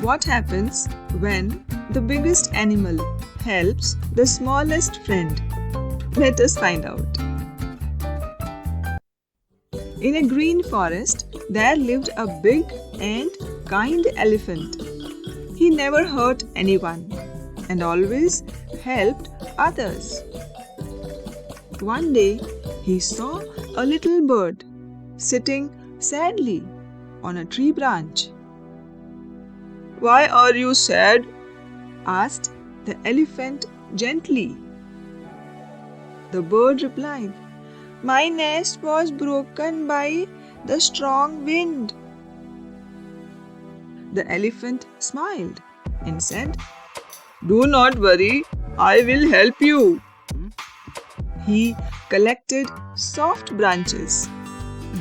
What happens when the biggest animal helps the smallest friend? Let us find out. In a green forest, there lived a big and kind elephant. He never hurt anyone and always helped others. One day, he saw a little bird sitting sadly on a tree branch. "Why are you sad?" asked the elephant gently. The bird replied, "My nest was broken by the strong wind." The elephant smiled and said, "Do not worry, I will help you." He collected soft branches,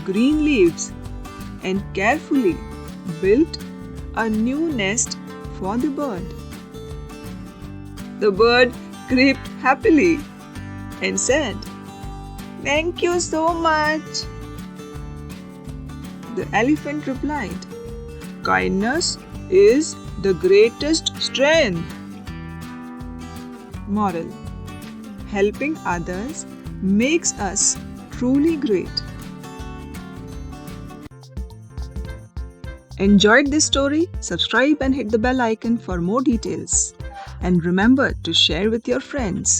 green leaves, and carefully built a new nest for the bird. The bird crept happily and said, "Thank you so much." The elephant replied, "Kindness is the greatest strength." Moral: helping others makes us truly great. Enjoyed this story? Subscribe and hit the bell icon for more details. And remember to share with your friends.